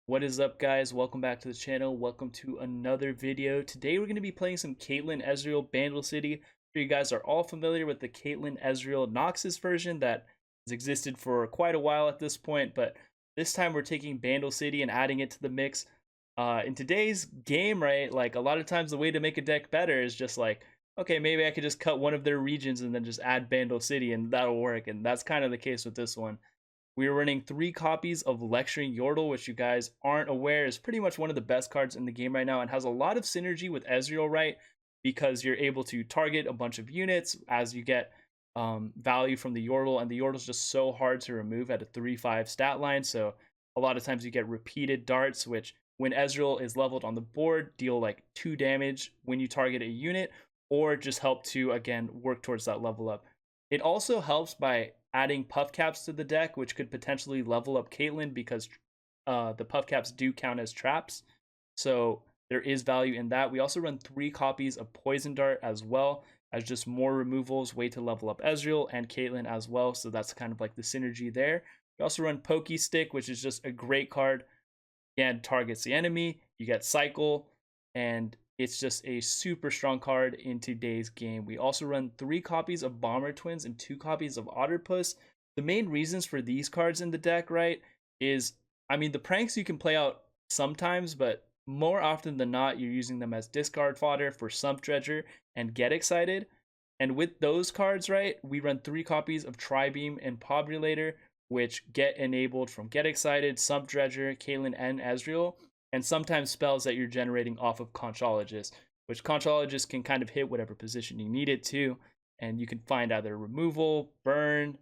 What is up, guys? Welcome back to the channel. Welcome to another video. Today we're going to be playing some Caitlyn Ezreal Bandle City. I'm sure you guys are all familiar with the Caitlyn Ezreal Noxus version that has existed for quite a while at this point, but this time we're taking Bandle City and adding it to the mix. In today's game, right, like a lot of times the way to make a deck better is just like, okay, maybe I could just cut one of their regions and then just add Bandle City and that'll work, and that's kind of the case with this one. We are running 3 copies of Lecturing Yordle, which you guys aren't aware is pretty much one of the best cards in the game right now and has a lot of synergy with Ezreal, right? Because you're able to target a bunch of units as you get value from the Yordle, and the Yordle is just so hard to remove at a 3-5 stat line. So a lot of times you get repeated darts, which when Ezreal is leveled on the board, deal like 2 damage when you target a unit, or just help to, again, work towards that level up. It also helps by adding puff caps to the deck, which could potentially level up Caitlyn because the puff caps do count as traps. So there is value in that. We also run 3 copies of Poison Dart as well as just more removals, way to level up Ezreal and Caitlyn as well. So that's kind of like the synergy there. We also run Pokey Stick, which is just a great card. Again, targets the enemy. You get Cycle, and it's just a super strong card in today's game. We also run 3 copies of Bomber Twins and 2 copies of Otterpuss. The main reasons for these cards in the deck, right, is, I mean, the pranks you can play out sometimes, but more often than not, you're using them as discard fodder for Sump Dredger and Get Excited. And with those cards, right, we run 3 copies of Tribeam and Podulator, which get enabled from Get Excited, Sump Dredger, Caitlyn, and Ezreal, and sometimes spells that you're generating off of Conchologist, which Conchologist can kind of hit whatever position you need it to, and you can find either removal, burn,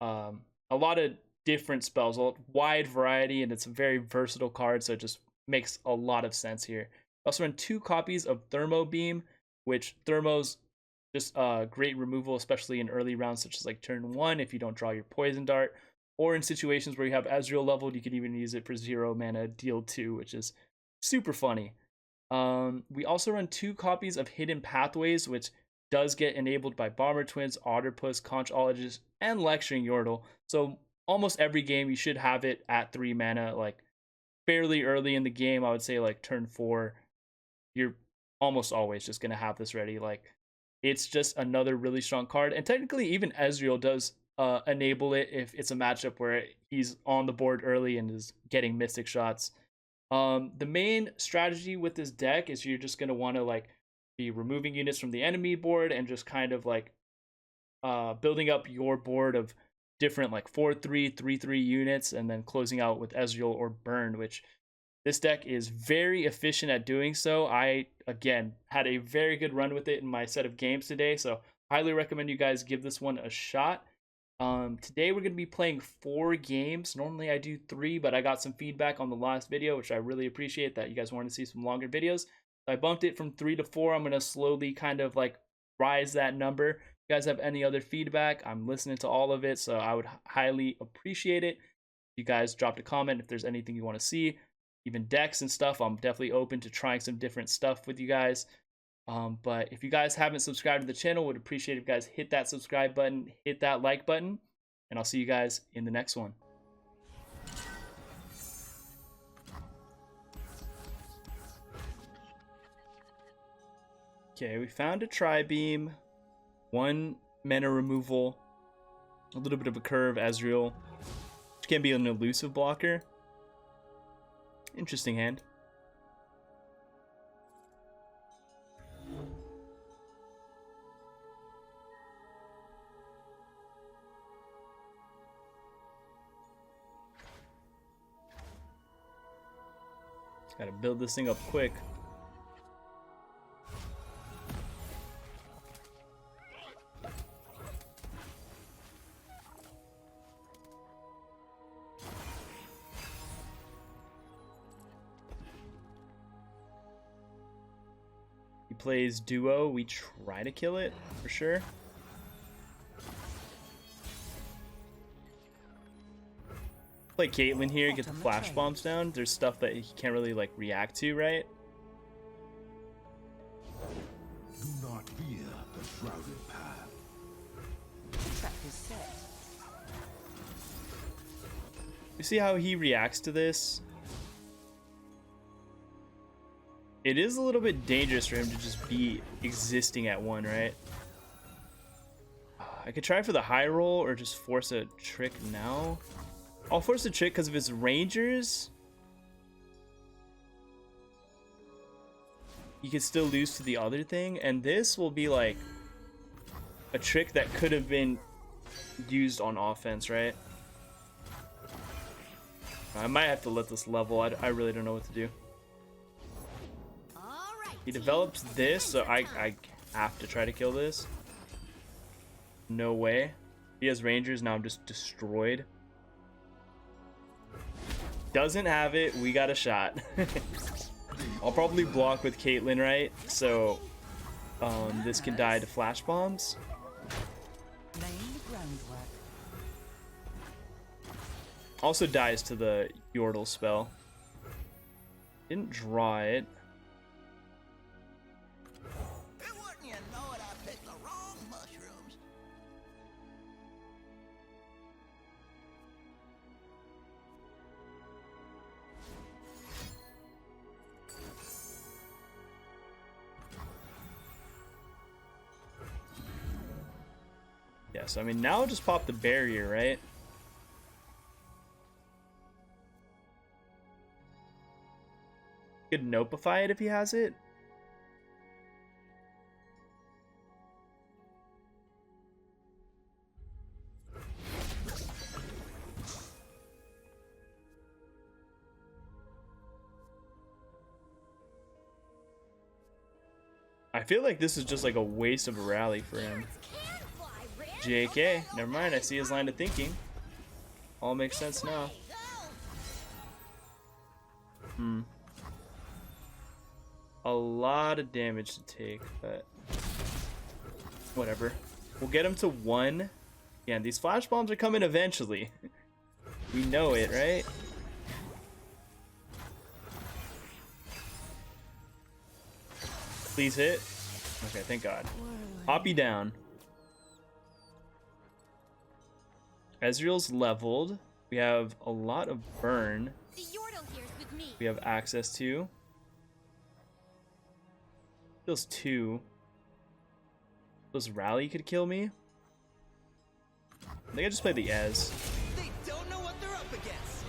a lot of different spells, a wide variety, and it's a very versatile card, so it just makes a lot of sense here. I also run 2 copies of Thermo Beam, which Thermo's just great removal, especially in early rounds, such as like turn 1 if you don't draw your Poison Dart, or in situations where you have Ezreal leveled, you could even use it for 0 mana deal 2, which is super funny. We also run 2 copies of Hidden Pathways, which does get enabled by Bomber Twins, Otterpuss, Conchologist, and Lecturing Yordle. So almost every game you should have it at 3 mana, like fairly early in the game. I would say like turn 4, you're almost always just going to have this ready. Like, it's just another really strong card, and technically even Ezreal does enable it if it's a matchup where he's on the board early and is getting mystic shots. The main strategy with this deck is you're just going to want to like be removing units from the enemy board and just kind of like building up your board of different like 4-3, 3-3 units, and then closing out with Ezreal or Burn, which this deck is very efficient at doing so. I, again, had a very good run with it in my set of games today, so highly recommend you guys give this one a shot. Today we're going to be playing 4 games. Normally I do 3, but I got some feedback on the last video, which I really appreciate, that you guys want to see some longer videos. So I bumped it from 3 to 4. I'm going to slowly kind of like rise that number. If you guys have any other feedback, I'm listening to all of it, so I would highly appreciate it. If you guys dropped a comment if there's anything you want to see, even decks and stuff. I'm definitely open to trying some different stuff with you guys. But if you guys haven't subscribed to the channel, would appreciate if you guys hit that subscribe button, hit that like button, and I'll see you guys in the next one. Okay, we found a Tri-Beam, 1 mana removal, a little bit of a curve, Ezreal, which can be an elusive blocker. Interesting hand. Gotta build this thing up quick. He plays duo. We try to kill it for sure. Play Caitlyn here, get the flash bombs down. There's stuff that he can't really like react to, right? Do not fear the shrouded path. Trap is set. You see how he reacts to this? It is a little bit dangerous for him to just be existing at 1, right? I could try for the high roll or just force a trick now. I'll force a trick because of his rangers. He could still lose to the other thing, and this will be like a trick that could have been used on offense, right? I might have to let this level. I really don't know what to do. He develops this, so I have to try to kill this. No way. He has rangers, now I'm just destroyed. Doesn't have it, we got a shot. I'll probably block with Caitlyn, right? So this can die to flash bombs. Also dies to the Yordle spell. Didn't draw it. Yeah, so I mean, now I'll just pop the barrier, right? Could Notify it if he has it. I feel like this is just like a waste of a rally for him. JK, never mind, I see his line of thinking. All makes sense now. A lot of damage to take, but whatever. We'll get him to 1. Yeah, these flash bombs are coming eventually. We know it, right? Please hit. Okay, thank God. Poppy down. Ezreal's leveled. We have a lot of burn. We have access to. Feels 2. Those rally could kill me. I think I just play the Ez. They don't know what they're up against.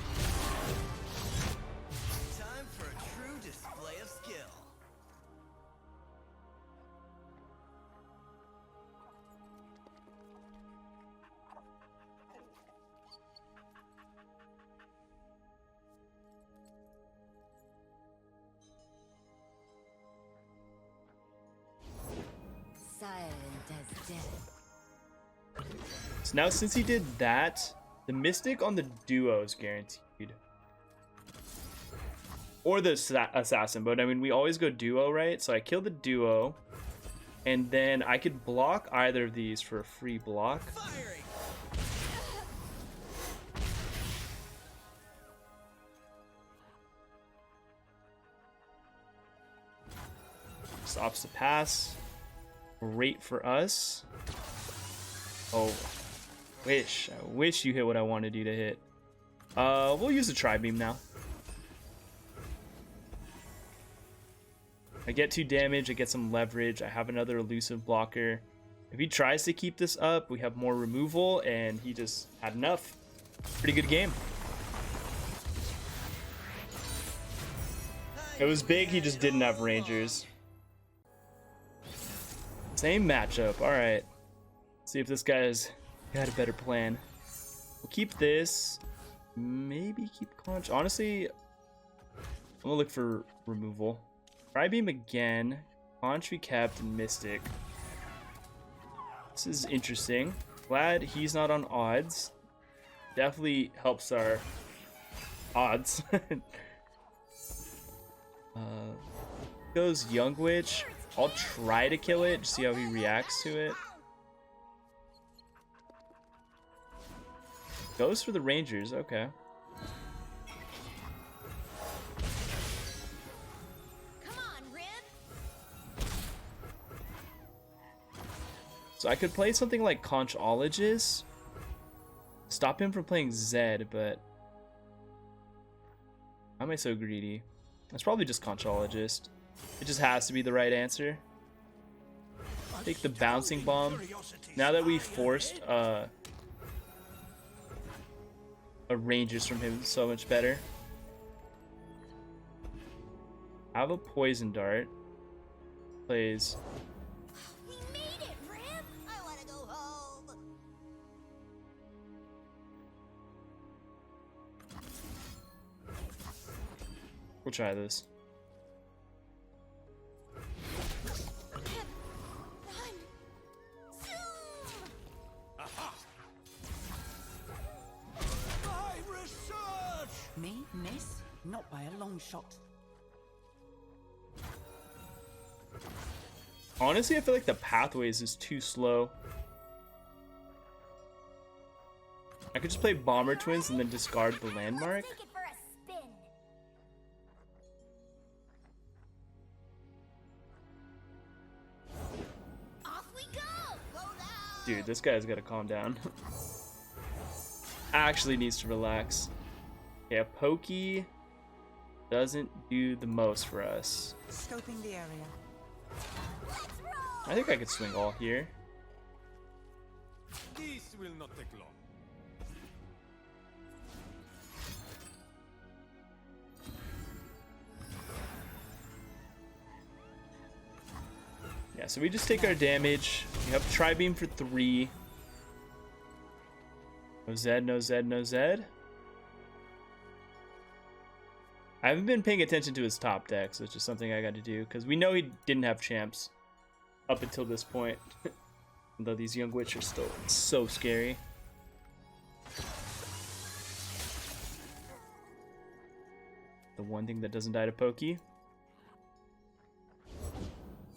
Time for a true display of skill. Silent as death. So now since he did that, the Mystic on the duo is guaranteed. Or the Assassin, but I mean, we always go duo, right? So I kill the duo, and then I could block either of these for a free block. Firing. Stops the pass. Great for us. Oh, I wish you hit what I wanted you to hit. We'll use the Tri-Beam now. I get 2 damage, I get some leverage, I have another elusive blocker. If he tries to keep this up, we have more removal, and he just had enough. Pretty good game. It was big, he just didn't have Rangers. Same matchup, alright. See if this guy's got a better plan. We'll keep this. Maybe keep Conch. Honestly, I'm gonna look for removal. Tri-Beam again. Conch we kept, and Mystic. This is interesting. Glad he's not on odds. Definitely helps our odds. Goes Young Witch. I'll try to kill it, just see how he reacts to it. Goes for the Rangers, okay. Come on, Rib. So I could play something like Conchologist. Stop him from playing Zed, but why am I so greedy? That's probably just Conchologist. It just has to be the right answer. Take the bouncing bomb. Now that we forced a ranges from him, so much better. Have a poison dart. Plays. We made it, Rib! I wanna go home! We'll try this. Run! Zoom! My research! Me, miss? Not by a long shot. Honestly, I feel like the pathways is too slow. I could just play Bomber Twins and then discard the landmark. Take it for a spin. Off we go! Go down! Dude, this guy's gotta calm down. Actually needs to relax. Yeah, Pokey doesn't do the most for us. Scoping the area. Let's roll! I think I could swing all here. This will not take long. Yeah, so we just take our damage. We have Tri-Beam for 3. No Zed, no Zed, no Zed. I haven't been paying attention to his top deck, so it's just something I got to do. Because we know he didn't have champs up until this point. Though these young witch are still so scary. The one thing that doesn't die to Pokey.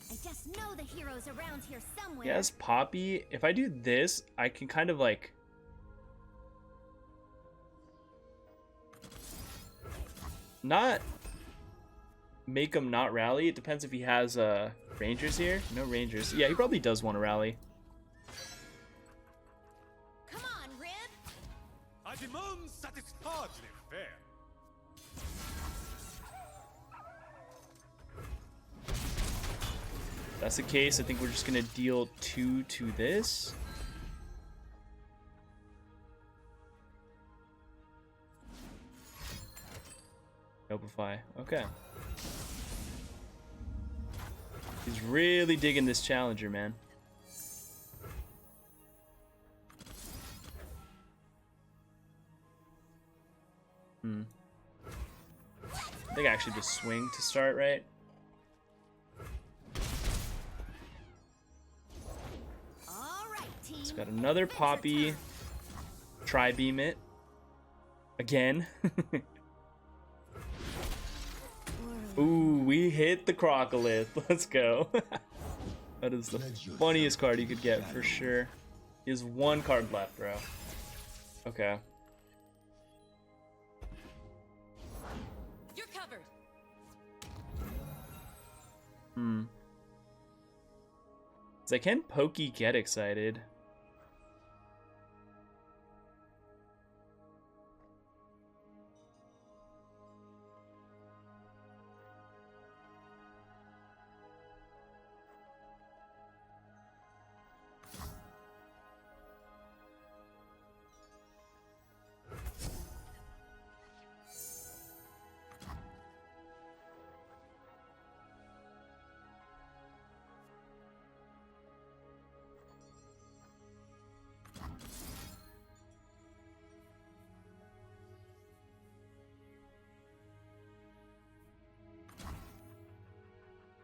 I just know the hero's around here somewhere. Yes, Poppy. If I do this, I can kind of like... not make him not rally. It depends if he has rangers here. No rangers. Yeah, he probably does want to rally. Come on, Rib! I demand that it's hardly fair. If that's the case, I think we're just gonna deal 2 to this. Notify. Okay. He's really digging this challenger, man. I think I actually just swing to start, right? All right, team. It's got another Poppy. Tri-beam it. Again. Ooh, we hit the Crocolith. Let's go. That is the funniest card you could get for sure. He has 1 card left, bro. Okay. You're covered. So can Pokey get excited?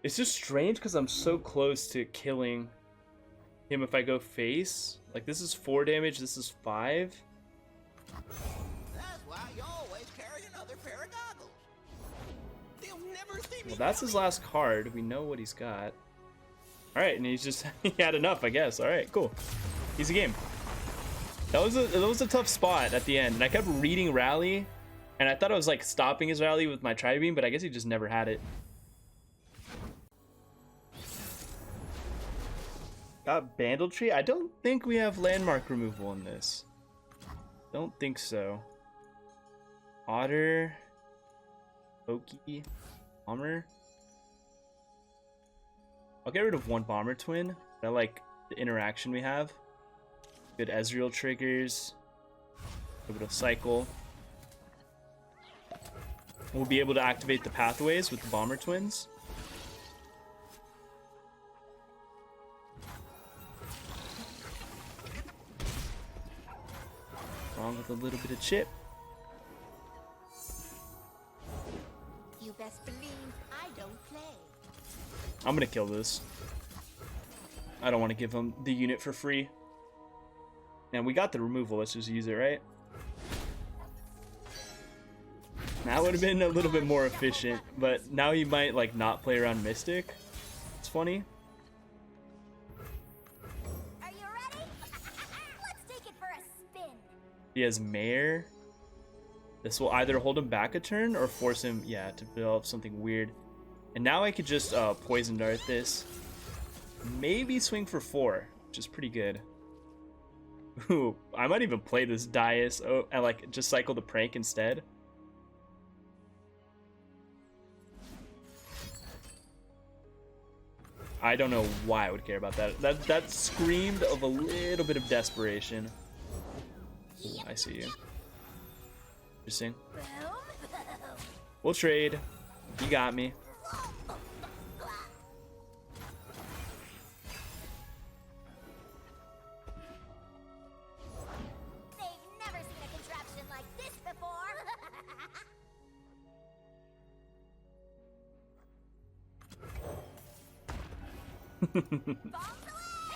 It's just strange because I'm so close to killing him if I go face. Like, this is 4 damage, this is 5. That's why you always carry another pair of goggles. They'll never see me. Well, that's his last card. We know what he's got. Alright, and he's just... he had enough, I guess. Alright, cool. Easy game. That was a tough spot at the end. And I kept reading rally. And I thought I was, like, stopping his rally with my Tri-Beam, but I guess he just never had it. Got Bandle Tree? I don't think we have landmark removal in this. Don't think so. Otter. Pokey. Bomber. I'll get rid of one Bomber Twin. I like the interaction we have. Good Ezreal triggers. A bit of cycle. We'll be able to activate the pathways with the Bomber Twins. Along with a little bit of chip. You best believe I don't play. I'm gonna kill this. I don't want to give him the unit for free. And we got the removal, let's just use it, right? That would have been a little bit more efficient, but now he might like not play around Mystic. It's funny. Are you ready? Let's take it for a spin. He has Mare. This will either hold him back a turn or force him, yeah, to develop something weird. And now I could just Poison Dart this. Maybe swing for 4, which is pretty good. Ooh, I might even play this Dias and like just cycle the Prank instead. I don't know why I would care about that. That screamed of a little bit of desperation. Ooh, I see you. Interesting. Boom. We'll trade. You got me. They've never seen a contraption like this before.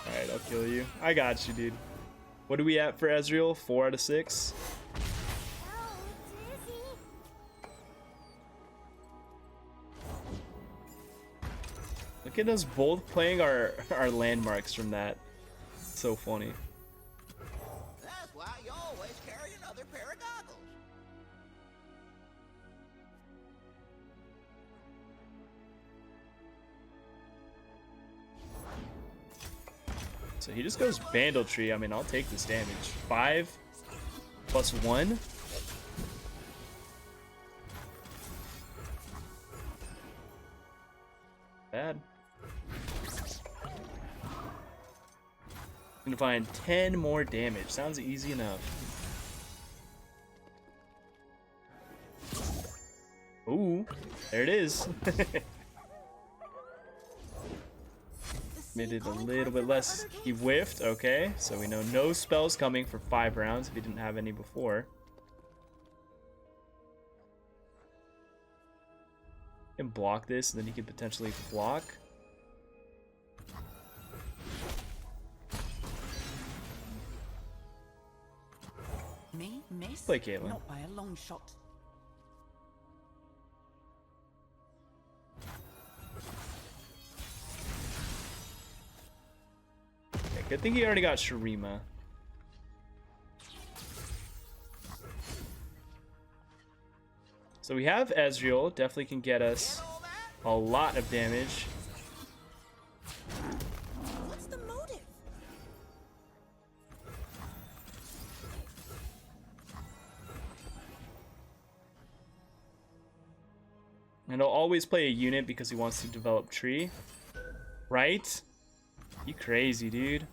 Alright, I'll kill you. I got you, dude. What are we at for Ezreal? 4 out of 6? Oh, dizzy. Look at us both playing our landmarks from that. So funny. That's why you always carry another pair of goggles. So he just goes Bandle Tree. I mean, I'll take this damage. 5 plus 1. Bad. Gonna find 10 more damage. Sounds easy enough. Ooh, there it is. Made it a little bit less. He whiffed. Okay, so we know no spells coming for 5 rounds if he didn't have any before. He can block this, and then he could potentially block. Me, miss? Play Caitlyn. Not by a long shot. Okay, good thing he already got Shurima. So we have Ezreal, definitely can get us a lot of damage. What's the motive? And he'll always play a unit because he wants to develop tree. Right? You crazy, dude.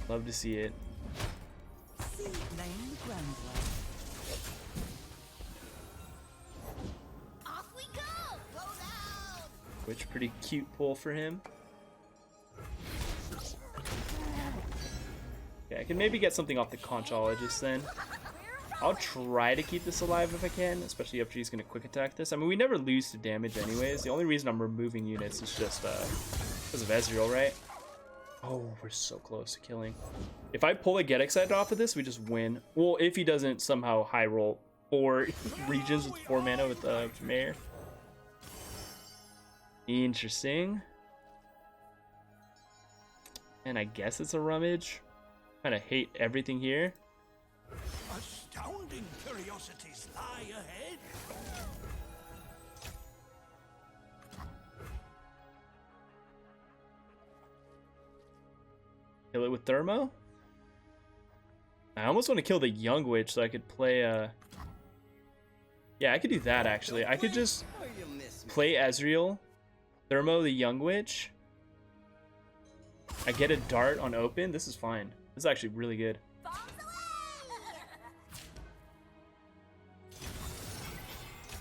Love to see it. Laying the groundwork. Off we go! Go down! Which pretty cute pull for him. Okay, I can maybe get something off the Conchologist then. I'll try to keep this alive if I can, especially after he's going to quick attack this. I mean, we never lose to damage anyways. The only reason I'm removing units is just because of Ezreal, right? Oh, we're so close to killing. If I pull a Get Excited off of this, we just win. Well, if he doesn't somehow high roll 4 regions with 4 mana with Mare. Interesting. And I guess it's a rummage. Kind of hate everything here. Astounding curiosities lie ahead. Kill it with Thermo? I almost want to kill the Young Witch so I could play yeah, I could do that actually. I could just play Ezreal Thermo the Young Witch. I get a dart on open. This is fine. This is actually really good. Bombs away!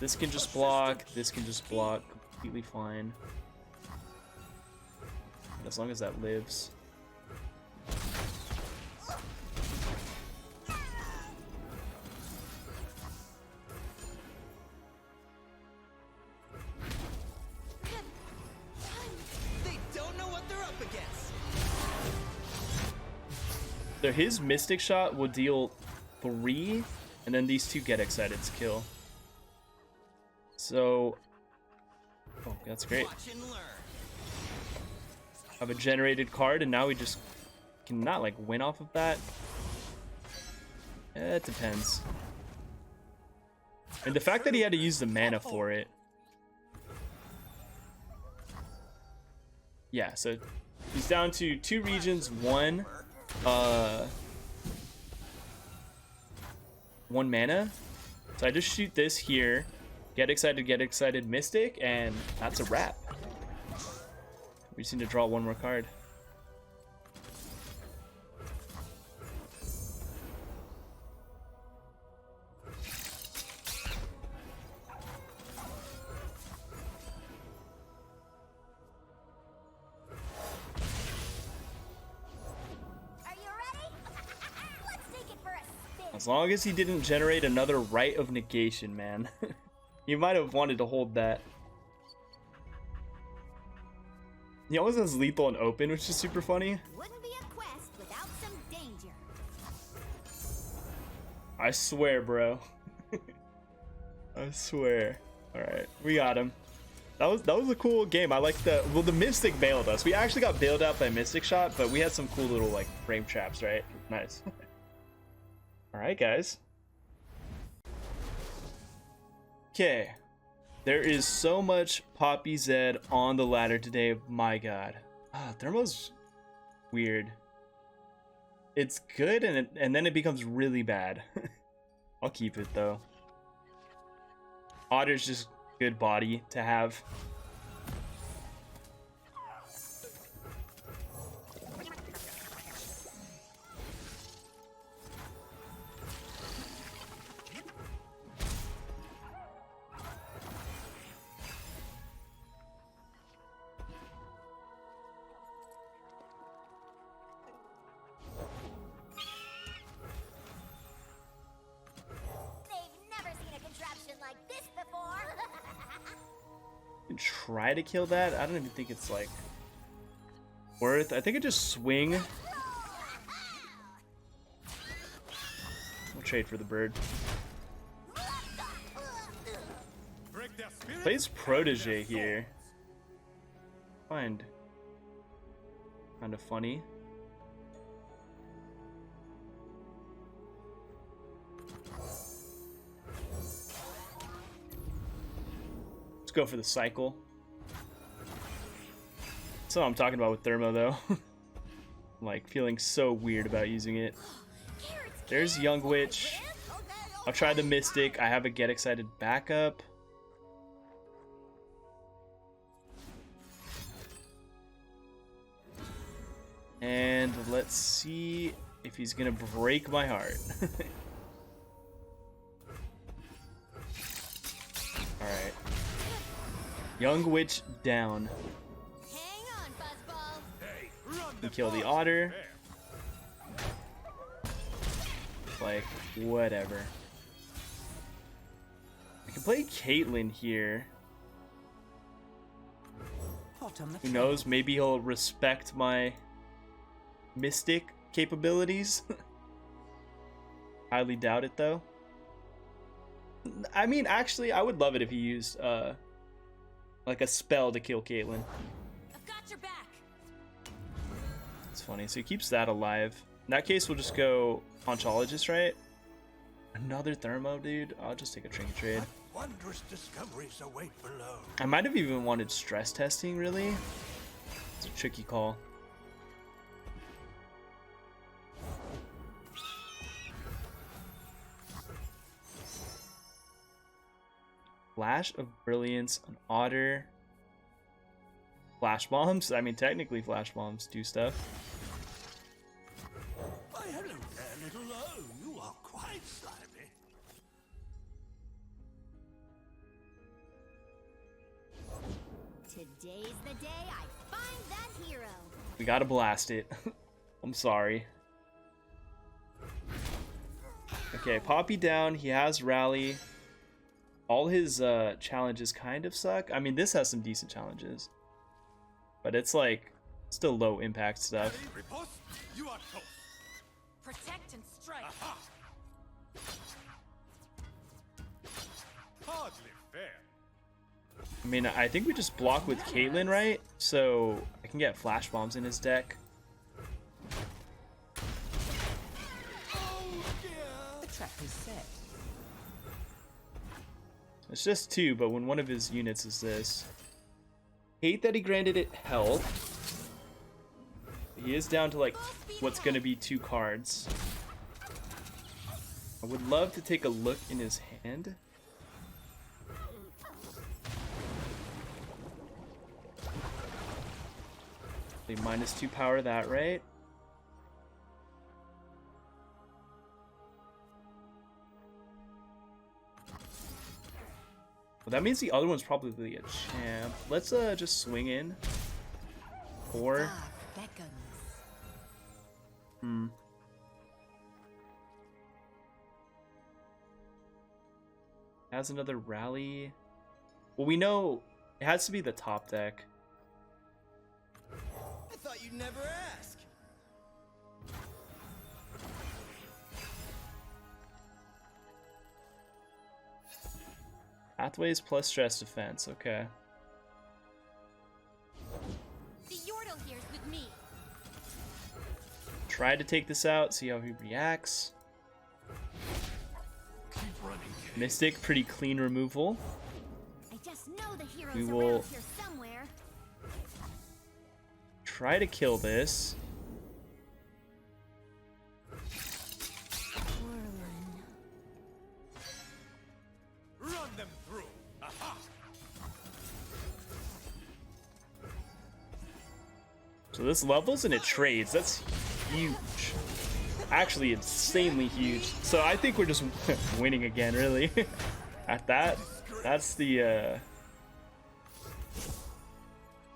This can just block. This can just block. Completely fine. As long as that lives. They don't know what they're up against. So his Mystic Shot will deal 3, and then these two get excited to kill. So, oh, that's great. Watch and learn. Have a generated card, and now we just cannot like win off of that. It depends. And the fact that he had to use the mana for it. Yeah, so he's down to 2 regions, 1 mana. So I just shoot this here, get excited, Mystic, and that's a wrap. We just need to draw 1 more card. Are you ready? Let's take it for a spin. As long as he didn't generate another Rite of Negation, man. He might have wanted to hold that. He always has lethal and open, which is super funny. Wouldn't be a quest without some danger. I swear, bro. I swear. All right, we got him. That was a cool game. I like the the Mystic bailed us. We actually got bailed out by Mystic Shot, but we had some cool little like frame traps, right? Nice. All right, guys. Okay. There is so much Poppy Zed on the ladder today. My God. Thermo's weird. It's good and then it becomes really bad. I'll keep it though. Otter's just good body to have. They've never seen a contraption like this before. Try to kill that. I don't even think it's like worth. I think I just swing. We'll trade for the bird. Plays Protege here. Kind of funny. Let's go for the cycle. That's what I'm talking about with Thermo though. Like feeling so weird about using it. There's Young Witch. I'll try the Mystic. I have a Get Excited backup. And let's see if he's gonna break my heart. Alright. Young Witch down. Hang on, Fuzzball. We kill the Otter. Like, whatever. I can play Caitlyn here. Hot on the Who trail. knows? Maybe he'll respect my Mystic capabilities. Highly doubt it though. I mean, actually, I would love it if he used like a spell to kill Caitlyn. I've got your back. It's funny. So he keeps that alive. In that case, we'll just go Ponchologist, right? Another Thermo, dude. I'll just take a Trinket trade. Wondrous discoveries await below. I might have even wanted stress testing, really. It's a tricky call. Flash of Brilliance, an Otter. Flash bombs? I mean, technically flash bombs do stuff. Why, hello there, little O. You are quite slimy. Today's the day I find that hero. We gotta blast it. I'm sorry. Okay, Poppy down. He has Rally. All his challenges kind of suck. I mean, this has some decent challenges. But it's like still low impact stuff. Riposte, you are toast. Protect and strike. Aha! Hardly fair. I mean, I think we just block with Caitlyn, right? So I can get flash bombs in his deck. The trap is set. It's just 2, but when one of his units is this. Hate that he granted it health. He is down to like what's gonna be 2 cards. I would love to take a look in his hand. They -2 power that, right? Well, that means the other one's probably a champ. Let's just swing in. 4. Dark beckons. Has another rally. Well, we know it has to be the top deck. I thought you'd never ask. Pathways plus stress defense. Okay. The Yordle here's with me. Try to take this out. See how he reacts. Keep running. Mystic, pretty clean removal. I just know the hero's We around will here somewhere. try to kill this. Whirling. Run them through. Aha! So this levels and it trades. That's huge. Actually, insanely huge. So I think we're just winning again, really. At that, that's the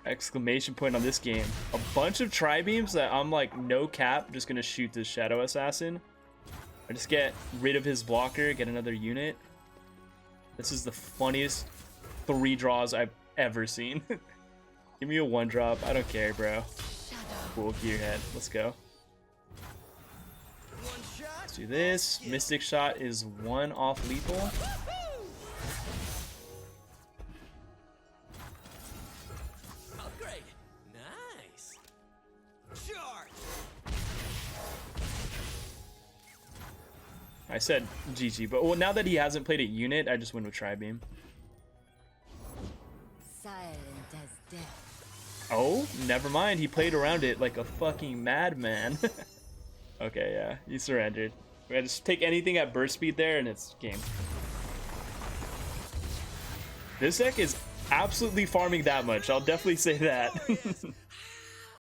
exclamation point on this game. A bunch of tri-beams that I'm like, no cap, just gonna shoot this Shadow Assassin. I just get rid of his blocker, get another unit. This is the funniest 3 draws I've ever seen. Give me a 1-drop. I don't care, bro. Cool, Gearhead. Let's go. One shot. Let's do this. Mystic Shot is 1 off lethal. Upgrade. Nice. Charge. I said GG, but well, now that he hasn't played a unit, I just went with Tri-Beam. Silent as death. Oh, never mind. He played around it like a fucking madman. Okay, yeah, he surrendered. We had to just take anything at burst speed there, and it's game. This deck is absolutely farming that much. I'll definitely say that.